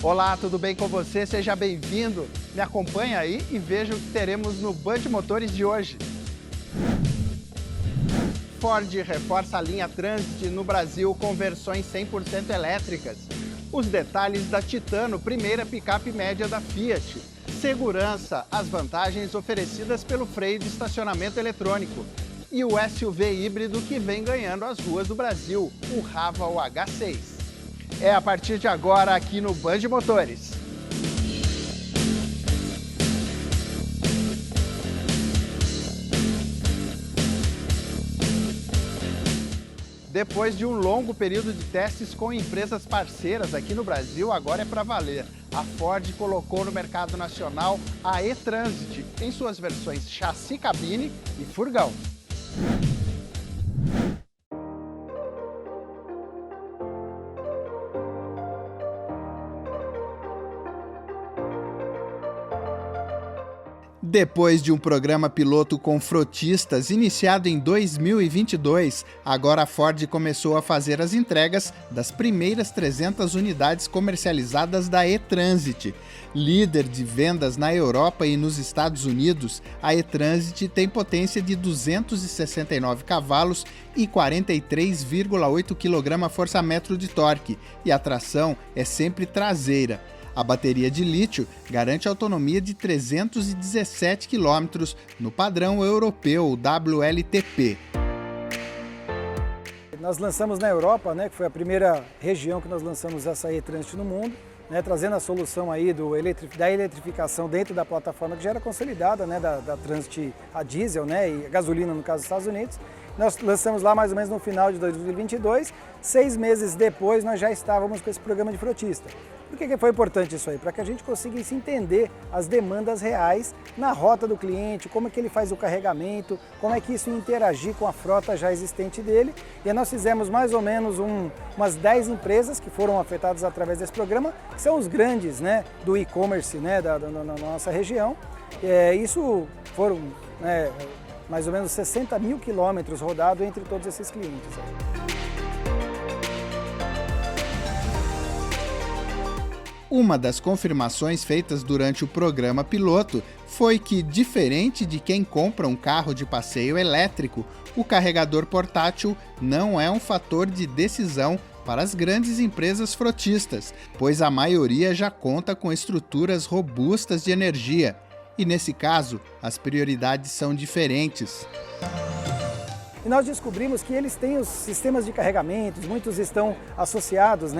Olá, tudo bem com você? Seja bem-vindo. Me acompanha aí e veja o que teremos no Band Motores de hoje. Ford reforça a linha Transit no Brasil com versões 100% elétricas. Os detalhes da Titano, primeira picape média da Fiat. Segurança, as vantagens oferecidas pelo freio de estacionamento eletrônico. E o SUV híbrido que vem ganhando as ruas do Brasil, o Raval H6. É a partir de agora aqui no Band Motores. Depois de um longo período de testes com empresas parceiras aqui no Brasil, agora é para valer. A Ford colocou no mercado nacional a e-Transit em suas versões chassi cabine e furgão. Depois de um programa piloto com frotistas iniciado em 2022, agora a Ford começou a fazer as entregas das primeiras 300 unidades comercializadas da e-Transit. Líder de vendas na Europa e nos Estados Unidos, a e-Transit tem potência de 269 cavalos e 43,8 kgfm de torque, e a tração é sempre traseira. A bateria de lítio garante autonomia de 317 km no padrão europeu WLTP. Nós lançamos na Europa, que foi a primeira região que nós lançamos essa e-Transit no mundo, trazendo a solução aí da eletrificação dentro da plataforma que já era consolidada, da Transit a diesel, e a gasolina no caso dos Estados Unidos. Nós lançamos lá mais ou menos no final de 2022, 6 meses depois nós já estávamos com esse programa de frotista. Por que foi importante isso aí? Para que a gente conseguisse entender as demandas reais na rota do cliente, como é que ele faz o carregamento, como é que isso interagir com a frota já existente dele. E nós fizemos mais ou menos umas 10 empresas que foram afetadas através desse programa, que são os grandes do e-commerce da nossa região. Isso foram mais ou menos 60 mil quilômetros rodados entre todos esses clientes. Uma das confirmações feitas durante o programa piloto foi que, diferente de quem compra um carro de passeio elétrico, o carregador portátil não é um fator de decisão para as grandes empresas frotistas, pois a maioria já conta com estruturas robustas de energia. E nesse caso, as prioridades são diferentes. E nós descobrimos que eles têm os sistemas de carregamentos, muitos estão associados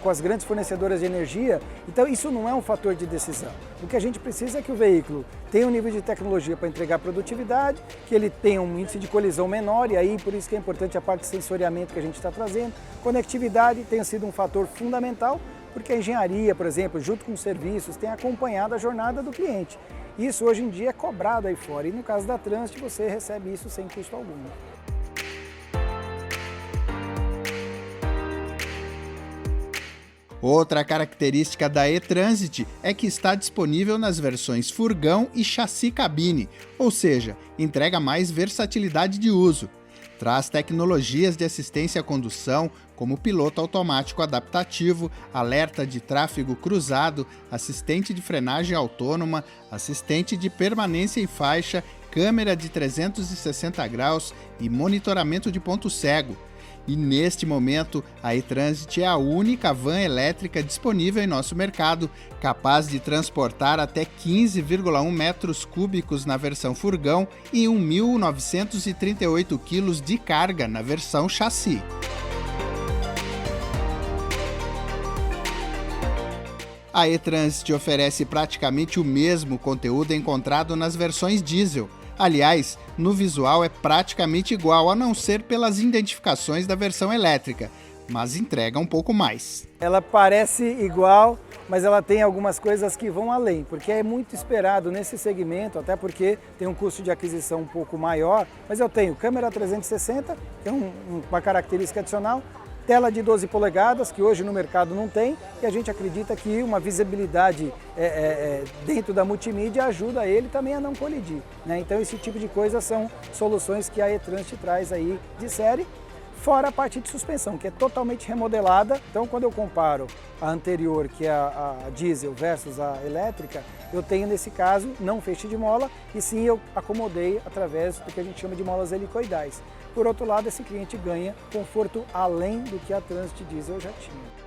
com as grandes fornecedoras de energia, então isso não é um fator de decisão. O que a gente precisa é que o veículo tenha um nível de tecnologia para entregar produtividade, que ele tenha um índice de colisão menor, e aí por isso que é importante a parte de sensoriamento que a gente está trazendo. Conectividade tem sido um fator fundamental, porque a engenharia, por exemplo, junto com os serviços, tem acompanhado a jornada do cliente. Isso hoje em dia é cobrado aí fora, e no caso da Transit você recebe isso sem custo algum. Outra característica da e-Transit é que está disponível nas versões furgão e chassi cabine, ou seja, entrega mais versatilidade de uso. Traz tecnologias de assistência à condução, como piloto automático adaptativo, alerta de tráfego cruzado, assistente de frenagem autônoma, assistente de permanência em faixa, câmera de 360 graus e monitoramento de ponto cego. E neste momento, a e-Transit é a única van elétrica disponível em nosso mercado, capaz de transportar até 15,1 metros cúbicos na versão furgão e 1.938 quilos de carga na versão chassi. A e-Transit oferece praticamente o mesmo conteúdo encontrado nas versões diesel. Aliás, no visual é praticamente igual, a não ser pelas identificações da versão elétrica, mas entrega um pouco mais. Ela parece igual, mas ela tem algumas coisas que vão além, porque é muito esperado nesse segmento, até porque tem um custo de aquisição um pouco maior, mas eu tenho câmera 360, que é uma característica adicional, tela de 12 polegadas, que hoje no mercado não tem, e a gente acredita que uma visibilidade dentro da multimídia ajuda ele também a não colidir. Então esse tipo de coisa são soluções que a e-Transit traz aí de série, fora a parte de suspensão, que é totalmente remodelada. Então quando eu comparo a anterior, que é a diesel versus a elétrica, eu tenho nesse caso não feixe de mola, e sim eu acomodei através do que a gente chama de molas helicoidais. Por outro lado, esse cliente ganha conforto além do que a Transit Diesel já tinha.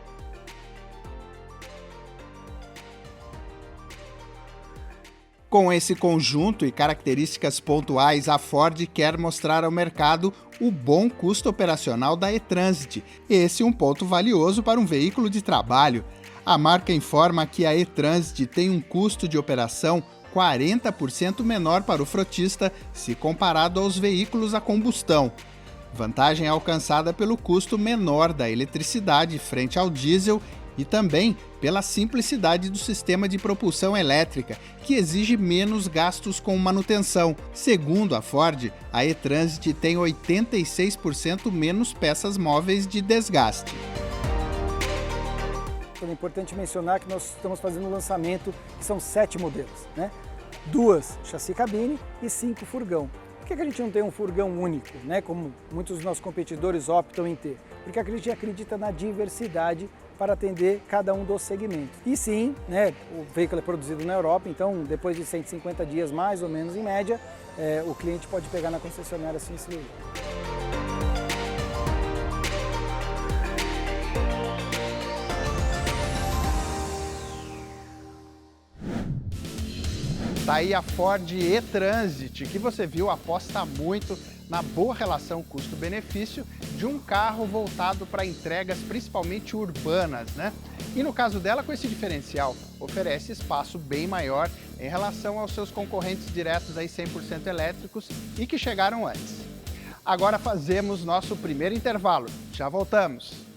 Com esse conjunto e características pontuais, a Ford quer mostrar ao mercado o bom custo operacional da E-Transit. Esse é um ponto valioso para um veículo de trabalho. A marca informa que a E-Transit tem um custo de operação 40% menor para o frotista se comparado aos veículos a combustão. Vantagem alcançada pelo custo menor da eletricidade frente ao diesel e também pela simplicidade do sistema de propulsão elétrica, que exige menos gastos com manutenção. Segundo a Ford, a E-Transit tem 86% menos peças móveis de desgaste. É importante mencionar que nós estamos fazendo um lançamento que são 7 modelos, né? 2 chassi cabine e 5 furgão. Por que a gente não tem um furgão único, né? Como muitos dos nossos competidores optam em ter? Porque a gente acredita na diversidade para atender cada um dos segmentos. E sim, né, o veículo é produzido na Europa, então depois de 150 dias mais ou menos em média, o cliente pode pegar na concessionária assim se ligar. Tá aí a Ford E-Transit, que você viu aposta muito na boa relação custo-benefício de um carro voltado para entregas principalmente urbanas, né? E no caso dela, com esse diferencial, oferece espaço bem maior em relação aos seus concorrentes diretos aí 100% elétricos e que chegaram antes. Agora fazemos nosso primeiro intervalo. Já voltamos.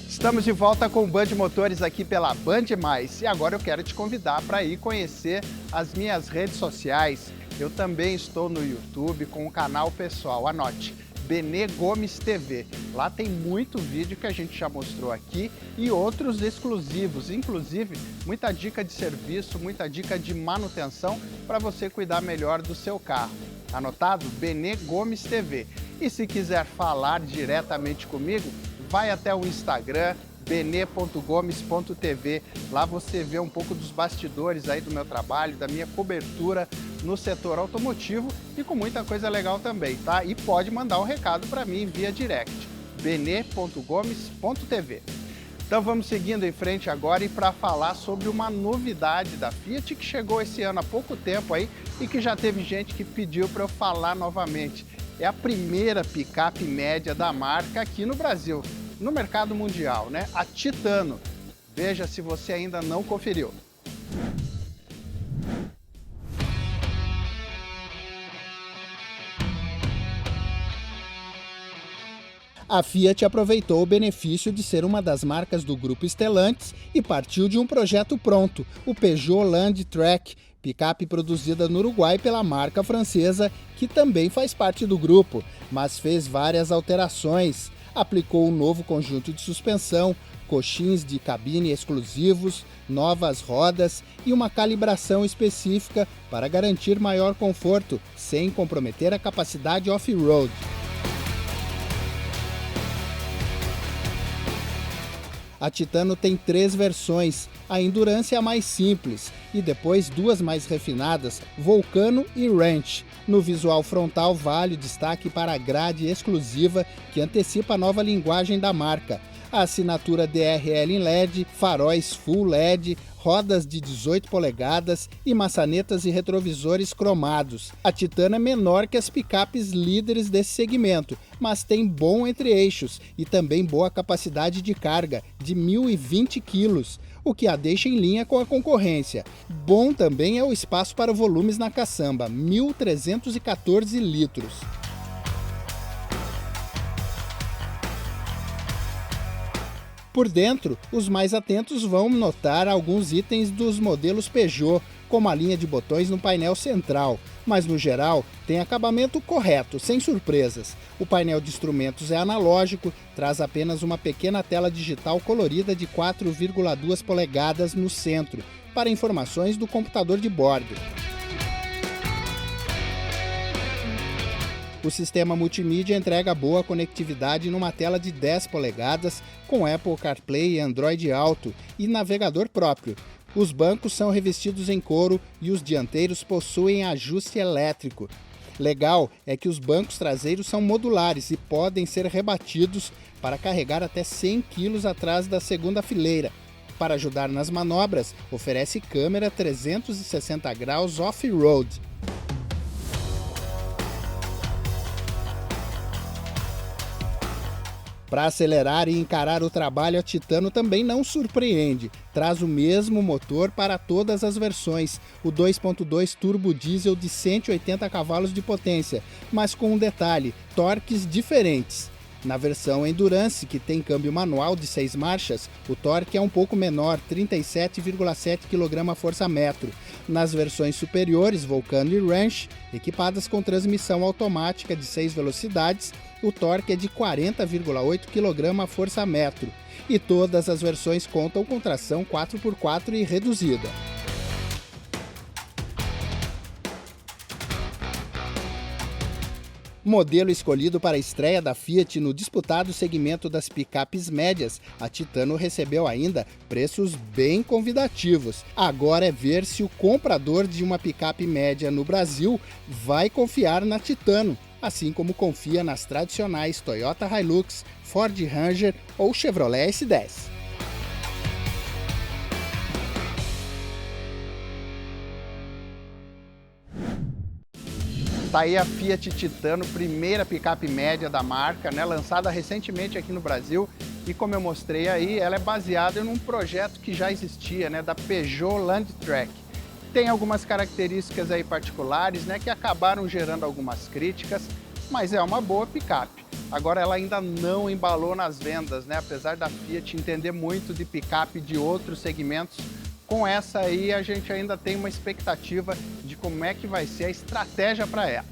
Estamos de volta com o Band Motores aqui pela Band+. E agora eu quero te convidar para ir conhecer as minhas redes sociais. Eu também estou no YouTube com o canal pessoal, anote, Benê Gomes TV. Lá tem muito vídeo que a gente já mostrou aqui e outros exclusivos, inclusive muita dica de serviço, muita dica de manutenção para você cuidar melhor do seu carro. Anotado? Benê Gomes TV. E se quiser falar diretamente comigo, vai até o Instagram, bene.gomes.tv. Lá você vê um pouco dos bastidores aí do meu trabalho, da minha cobertura no setor automotivo e com muita coisa legal também, tá? E pode mandar um recado para mim via direct, bene.gomes.tv. Então vamos seguindo em frente agora e para falar sobre uma novidade da Fiat que chegou esse ano há pouco tempo aí e que já teve gente que pediu para eu falar novamente. É a primeira picape média da marca aqui no Brasil, no mercado mundial, né? A Titano. Veja se você ainda não conferiu. A Fiat aproveitou o benefício de ser uma das marcas do grupo Stellantis e partiu de um projeto pronto, o Peugeot Landtrek, picape produzida no Uruguai pela marca francesa, que também faz parte do grupo, mas fez várias alterações. Aplicou um novo conjunto de suspensão, coxins de cabine exclusivos, novas rodas e uma calibração específica para garantir maior conforto, sem comprometer a capacidade off-road. A Titano tem 3 versões, a Endurance é a mais simples, e depois 2 mais refinadas, Vulcano e Ranch. No visual frontal vale o destaque para a grade exclusiva que antecipa a nova linguagem da marca. A assinatura DRL em LED, faróis Full LED, rodas de 18 polegadas e maçanetas e retrovisores cromados. A Titano é menor que as picapes líderes desse segmento, mas tem bom entre-eixos e também boa capacidade de carga, de 1.020 quilos, o que a deixa em linha com a concorrência. Bom também é o espaço para volumes na caçamba, 1.314 litros. Por dentro, os mais atentos vão notar alguns itens dos modelos Peugeot, como a linha de botões no painel central, mas no geral tem acabamento correto, sem surpresas. O painel de instrumentos é analógico, traz apenas uma pequena tela digital colorida de 4,2 polegadas no centro, para informações do computador de bordo. O sistema multimídia entrega boa conectividade numa tela de 10 polegadas com Apple CarPlay e Android Auto e navegador próprio. Os bancos são revestidos em couro e os dianteiros possuem ajuste elétrico. Legal é que os bancos traseiros são modulares e podem ser rebatidos para carregar até 100 kg atrás da segunda fileira. Para ajudar nas manobras, oferece câmera 360 graus off-road. Para acelerar e encarar o trabalho, a Titano também não surpreende. Traz o mesmo motor para todas as versões, o 2.2 turbo diesel de 180 cavalos de potência, mas com um detalhe, torques diferentes. Na versão Endurance, que tem câmbio manual de 6 marchas, o torque é um pouco menor, 37,7 kgfm. Nas versões superiores, Vulcano e Ranch, equipadas com transmissão automática de 6 velocidades, o torque é de 40,8 kgfm. E todas as versões contam com tração 4x4 e reduzida. Modelo escolhido para a estreia da Fiat no disputado segmento das picapes médias, a Titano recebeu ainda preços bem convidativos. Agora é ver se o comprador de uma picape média no Brasil vai confiar na Titano, assim como confia nas tradicionais Toyota Hilux, Ford Ranger ou Chevrolet S10. Tá aí a Fiat Titano, primeira picape média da marca, né, lançada recentemente aqui no Brasil. E como eu mostrei aí, ela é baseada num projeto que já existia, né, da Peugeot Landtrek. Tem algumas características aí particulares, né, que acabaram gerando algumas críticas, mas é uma boa picape. Agora ela ainda não embalou nas vendas, né, apesar da Fiat entender muito de picape de outros segmentos. Com essa aí a gente ainda tem uma expectativa de como é que vai ser a estratégia para ela.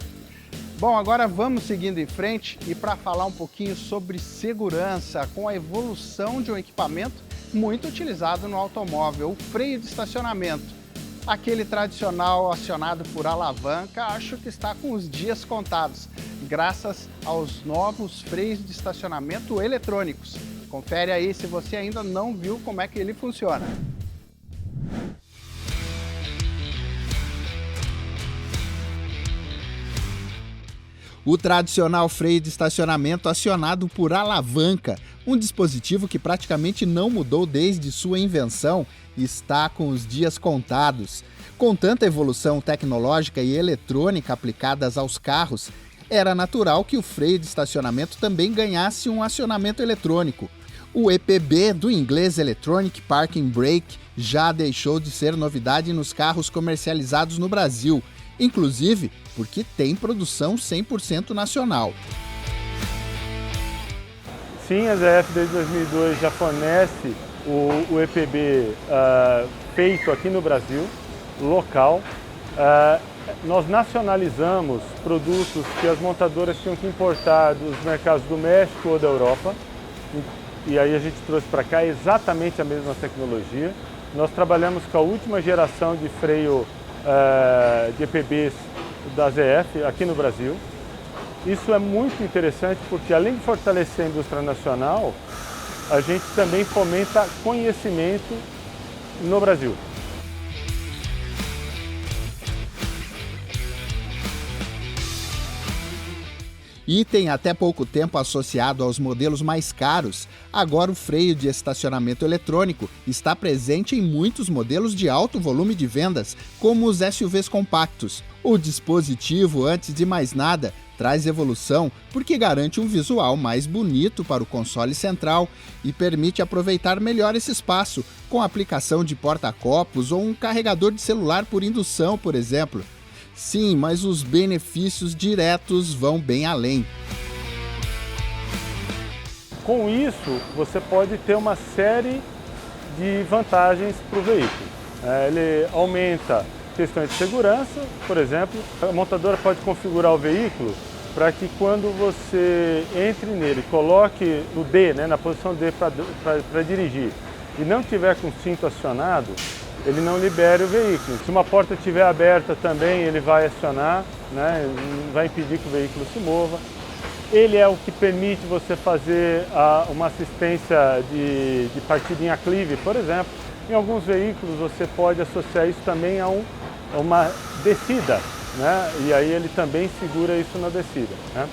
Bom, agora vamos seguindo em frente e para falar um pouquinho sobre segurança com a evolução de um equipamento muito utilizado no automóvel, o freio de estacionamento. Aquele tradicional acionado por alavanca, acho que está com os dias contados, graças aos novos freios de estacionamento eletrônicos. Confere aí se você ainda não viu como é que ele funciona. O tradicional freio de estacionamento acionado por alavanca, um dispositivo que praticamente não mudou desde sua invenção, está com os dias contados. Com tanta evolução tecnológica e eletrônica aplicadas aos carros, era natural que o freio de estacionamento também ganhasse um acionamento eletrônico. O EPB, do inglês Electronic Parking Brake, já deixou de ser novidade nos carros comercializados no Brasil, inclusive porque tem produção 100% nacional. Sim, a ZF desde 2002 já fornece o EPB feito aqui no Brasil, local. Nós nacionalizamos produtos que as montadoras tinham que importar dos mercados do México ou da Europa. E aí a gente trouxe para cá exatamente a mesma tecnologia. Nós trabalhamos com a última geração de freio de EPBs da ZF aqui no Brasil. Isso é muito interessante porque, além de fortalecer a indústria nacional, a gente também fomenta conhecimento no Brasil. Item até pouco tempo associado aos modelos mais caros, agora o freio de estacionamento eletrônico está presente em muitos modelos de alto volume de vendas, como os SUVs compactos. O dispositivo, antes de mais nada, traz evolução porque garante um visual mais bonito para o console central e permite aproveitar melhor esse espaço, com a aplicação de porta-copos ou um carregador de celular por indução, por exemplo. Sim, mas os benefícios diretos vão bem além. Com isso, você pode ter uma série de vantagens para o veículo. Ele aumenta questões de segurança, por exemplo. A montadora pode configurar o veículo para que quando você entre nele, coloque no D, na posição D para dirigir, e não tiver com o cinto acionado, ele não libere o veículo. Se uma porta estiver aberta também, ele vai acionar, né? Não vai impedir que o veículo se mova. Ele é o que permite você fazer uma assistência de partida em aclive, por exemplo. Em alguns veículos você pode associar isso também a uma descida, né? E aí ele também segura isso na descida, né?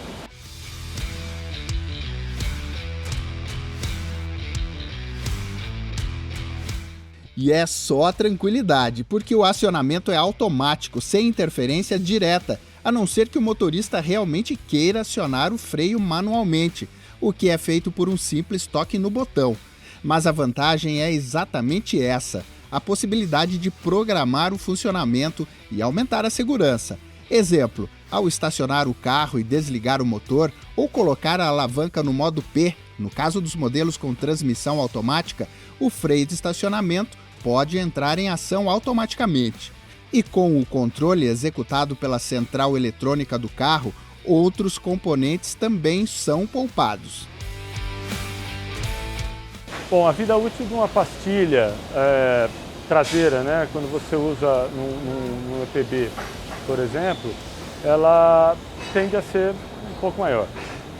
E é só tranquilidade, porque o acionamento é automático, sem interferência direta, a não ser que o motorista realmente queira acionar o freio manualmente, o que é feito por um simples toque no botão. Mas a vantagem é exatamente essa, a possibilidade de programar o funcionamento e aumentar a segurança. Exemplo, ao estacionar o carro e desligar o motor, ou colocar a alavanca no modo P, no caso dos modelos com transmissão automática, o freio de estacionamento pode entrar em ação automaticamente. E com o controle executado pela central eletrônica do carro, outros componentes também são poupados. Bom, a vida útil de uma pastilha traseira, né, quando você usa no EPB, por exemplo, ela tende a ser um pouco maior.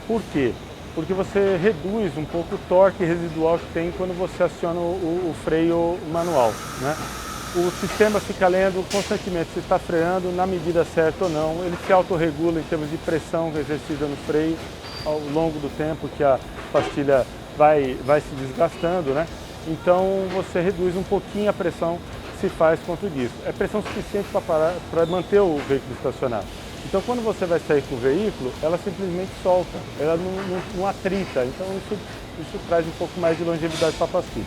Por quê? Porque você reduz um pouco o torque residual que tem quando você aciona o freio manual, né? O sistema fica lendo constantemente se está freando na medida certa ou não. Ele se autorregula em termos de pressão exercida no freio ao longo do tempo que a pastilha vai se desgastando, né? Então você reduz um pouquinho a pressão que se faz quanto disso. É pressão suficiente para manter o veículo estacionado. Então quando você vai sair com o veículo, ela simplesmente solta, ela não atrita. Então isso traz um pouco mais de longevidade para a pastilha.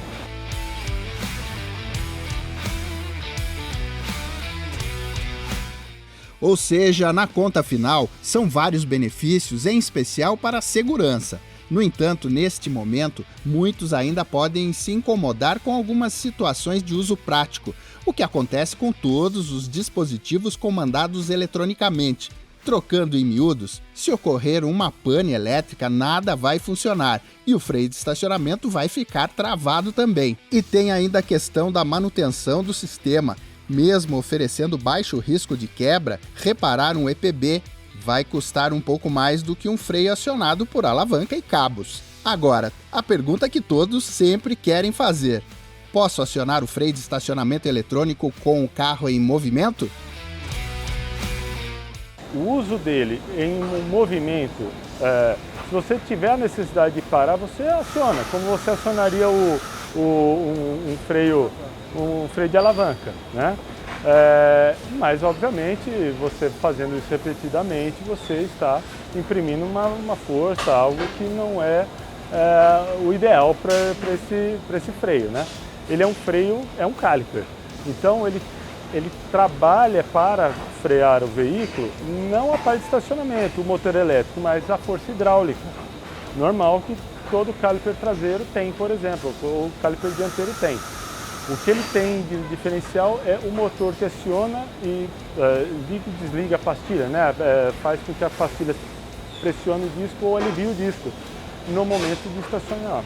Ou seja, na conta final, são vários benefícios, em especial para a segurança. No entanto, neste momento, muitos ainda podem se incomodar com algumas situações de uso prático, o que acontece com todos os dispositivos comandados eletronicamente. Trocando em miúdos, se ocorrer uma pane elétrica, nada vai funcionar e o freio de estacionamento vai ficar travado também. E tem ainda a questão da manutenção do sistema. Mesmo oferecendo baixo risco de quebra, reparar um EPB vai custar um pouco mais do que um freio acionado por alavanca e cabos. Agora, a pergunta que todos sempre querem fazer: posso acionar o freio de estacionamento eletrônico com o carro em movimento? O uso dele em um movimento, se você tiver a necessidade de parar, você aciona, como você acionaria um freio de alavanca, né? Mas obviamente você fazendo isso repetidamente, você está imprimindo uma força, algo que não é o ideal para esse freio, né? Ele é um freio, é um caliper, então ele trabalha para frear o veículo, não a parte de estacionamento, o motor elétrico, mas a força hidráulica, normal que todo caliper traseiro tem, por exemplo, o caliper dianteiro tem. O que ele tem de diferencial é o motor que aciona e liga e desliga a pastilha, né? Faz com que a pastilha pressione o disco ou alivie o disco no momento de estacionar.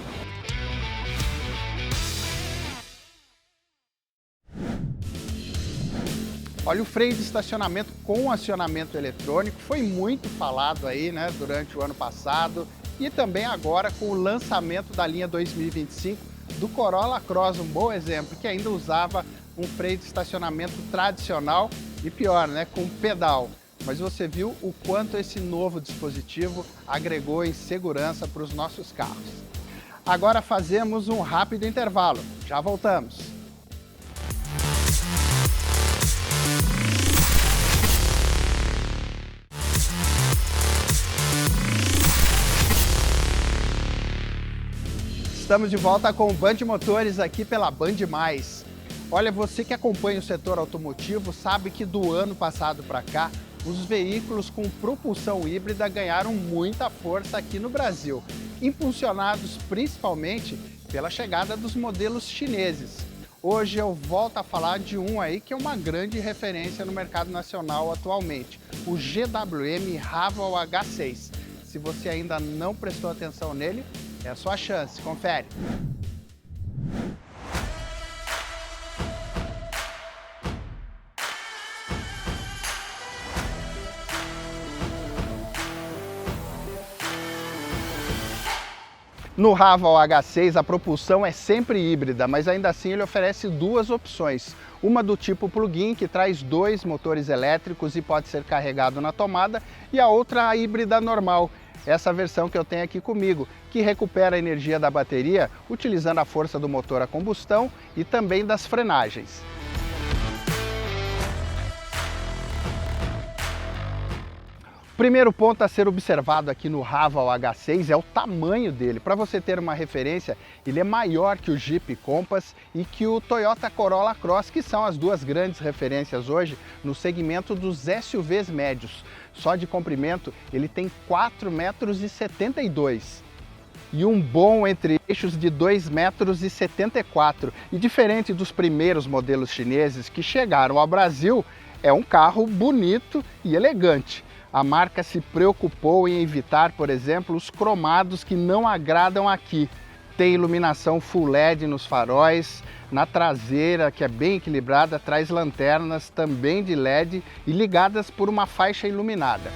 Olha, o freio de estacionamento com acionamento eletrônico foi muito falado aí, né, durante o ano passado e também agora com o lançamento da linha 2025 do Corolla Cross, um bom exemplo, que ainda usava um freio de estacionamento tradicional e pior, né, com pedal. Mas você viu o quanto esse novo dispositivo agregou em segurança para os nossos carros. Agora fazemos um rápido intervalo, já voltamos. Estamos de volta com o Band Motores aqui pela Band+. Olha, você que acompanha o setor automotivo sabe que do ano passado para cá, os veículos com propulsão híbrida ganharam muita força aqui no Brasil, impulsionados principalmente pela chegada dos modelos chineses. Hoje eu volto a falar de um aí que é uma grande referência no mercado nacional atualmente, o GWM Haval H6. Se você ainda não prestou atenção nele, é a sua chance, confere. No Haval H6 a propulsão é sempre híbrida, mas ainda assim ele oferece duas opções. Uma do tipo plug-in, que traz 2 motores elétricos e pode ser carregado na tomada, e a outra a híbrida normal, essa versão que eu tenho aqui comigo, que recupera a energia da bateria utilizando a força do motor a combustão e também das frenagens. O primeiro ponto a ser observado aqui no Haval H6 é o tamanho dele. Para você ter uma referência, ele é maior que o Jeep Compass e que o Toyota Corolla Cross, que são as duas grandes referências hoje no segmento dos SUVs médios. Só de comprimento ele tem 4,72 metros e um bom entre-eixos de 2,74 metros. E diferente dos primeiros modelos chineses que chegaram ao Brasil, é um carro bonito e elegante. A marca se preocupou em evitar, por exemplo, os cromados que não agradam aqui. Tem iluminação Full LED nos faróis, na traseira, que é bem equilibrada, traz lanternas também de LED e ligadas por uma faixa iluminada.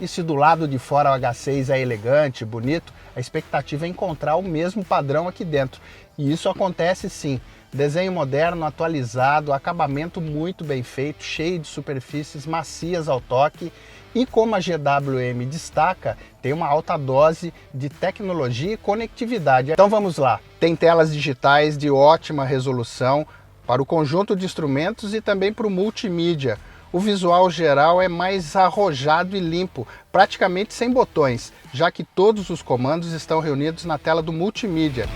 E se do lado de fora o H6 é elegante, bonito, a expectativa é encontrar o mesmo padrão aqui dentro. E isso acontece sim. Desenho moderno, atualizado, acabamento muito bem feito, cheio de superfícies macias ao toque e, como a GWM destaca, tem uma alta dose de tecnologia e conectividade. Então vamos lá, tem telas digitais de ótima resolução para o conjunto de instrumentos e também para o multimídia. O visual geral é mais arrojado e limpo, praticamente sem botões, já que todos os comandos estão reunidos na tela do multimídia.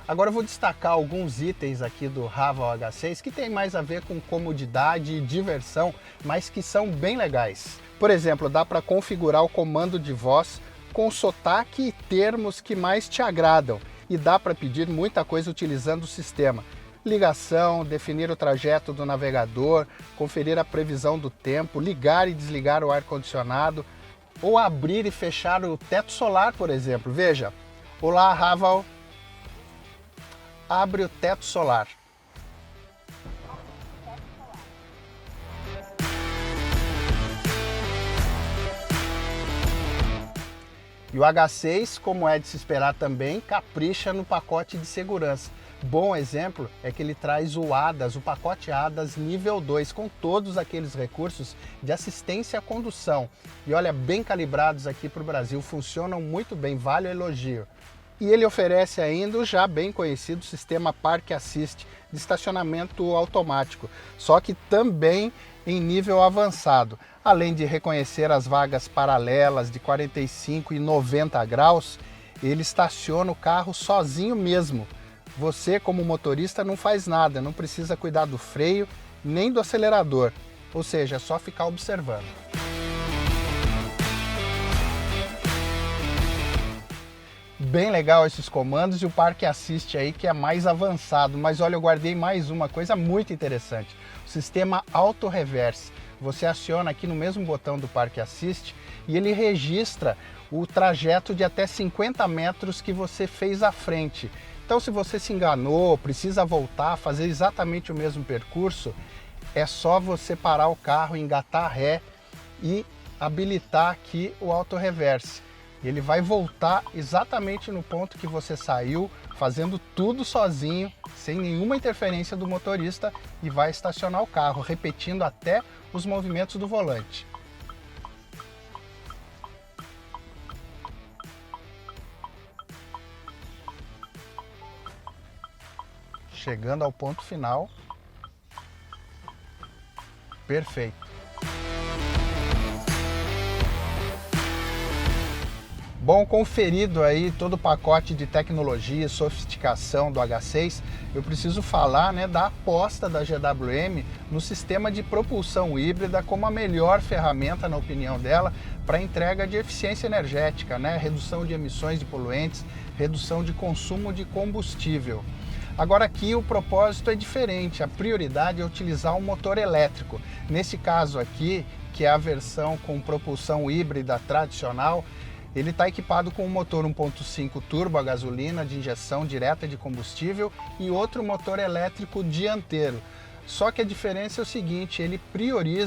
Agora eu vou destacar alguns itens aqui do Haval H6 que tem mais a ver com comodidade e diversão, mas que são bem legais. Por exemplo, dá para configurar o comando de voz com sotaque e termos que mais te agradam, e dá para pedir muita coisa utilizando o sistema. Ligação, definir o trajeto do navegador, conferir a previsão do tempo, ligar e desligar o ar-condicionado, ou abrir e fechar o teto solar, por exemplo. Veja, olá Haval, abre o teto solar. E o H6, como é de se esperar também, capricha no pacote de segurança. Bom exemplo é que ele traz o ADAS, o pacote ADAS nível 2, com todos aqueles recursos de assistência à condução. E olha, bem calibrados aqui para o Brasil, funcionam muito bem, vale o elogio. E ele oferece ainda o já bem conhecido sistema Park Assist de estacionamento automático, só que também em nível avançado. Além de reconhecer as vagas paralelas de 45 e 90 graus, ele estaciona o carro sozinho mesmo. Você, como motorista, não faz nada, não precisa cuidar do freio nem do acelerador, ou seja, é só ficar observando. Bem legal esses comandos e o Park Assist aí que é mais avançado, mas olha, eu guardei mais uma coisa muito interessante, o sistema Auto Reverse. Você aciona aqui no mesmo botão do Park Assist e ele registra o trajeto de até 50 metros que você fez à frente. Então se você se enganou, precisa voltar, fazer exatamente o mesmo percurso, é só você parar o carro, engatar ré e habilitar aqui o Auto Reverse. Ele vai voltar exatamente no ponto que você saiu, fazendo tudo sozinho, sem nenhuma interferência do motorista, e vai estacionar o carro, repetindo até os movimentos do volante. Chegando ao ponto final. Perfeito. Bom, conferido aí todo o pacote de tecnologia e sofisticação do H6, eu preciso falar, da aposta da GWM no sistema de propulsão híbrida como a melhor ferramenta, na opinião dela, para entrega de eficiência energética, redução de emissões de poluentes, redução de consumo de combustível. Agora aqui o propósito é diferente, a prioridade é utilizar um motor elétrico. Nesse caso aqui, que é a versão com propulsão híbrida tradicional, ele está equipado com um motor 1.5 turbo a gasolina de injeção direta de combustível e outro motor elétrico dianteiro. Só que a diferença é o seguinte,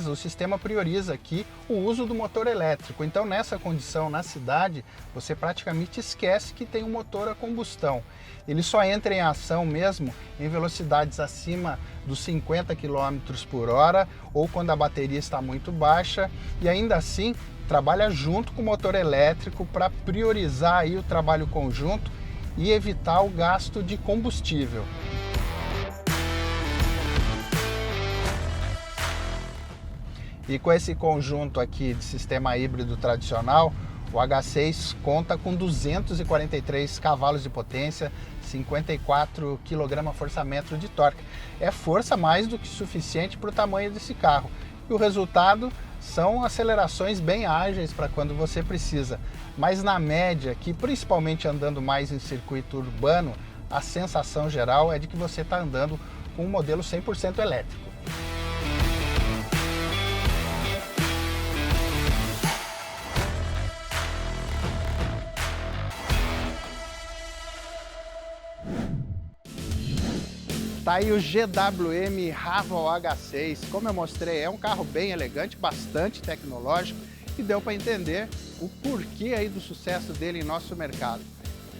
o sistema prioriza aqui o uso do motor elétrico. Então nessa condição, na cidade, você praticamente esquece que tem um motor a combustão. Ele só entra em ação mesmo em velocidades acima dos 50 km por hora ou quando a bateria está muito baixa, e ainda assim trabalha junto com o motor elétrico para priorizar aí o trabalho conjunto e evitar o gasto de combustível. E com esse conjunto aqui de sistema híbrido tradicional, o H6 conta com 243 cavalos de potência, 54 kgfm de torque. É força mais do que suficiente para o tamanho desse carro. E o resultado são acelerações bem ágeis para quando você precisa. Mas na média, que principalmente andando mais em circuito urbano, a sensação geral é de que você está andando com um modelo 100% elétrico. Tá aí o GWM Raval H6, como eu mostrei, é um carro bem elegante, bastante tecnológico e deu para entender o porquê aí do sucesso dele em nosso mercado.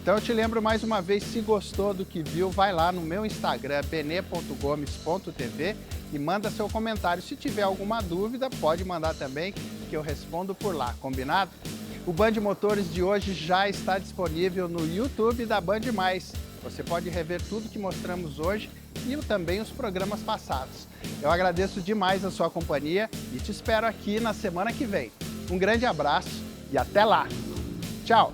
Então eu te lembro mais uma vez, se gostou do que viu, vai lá no meu Instagram, bene.gomes.tv e manda seu comentário. Se tiver alguma dúvida, pode mandar também, que eu respondo por lá, combinado? O Band Motores de hoje já está disponível no YouTube da Band+. Você pode rever tudo que mostramos hoje e também os programas passados. Eu agradeço demais a sua companhia e te espero aqui na semana que vem. Um grande abraço e até lá! Tchau!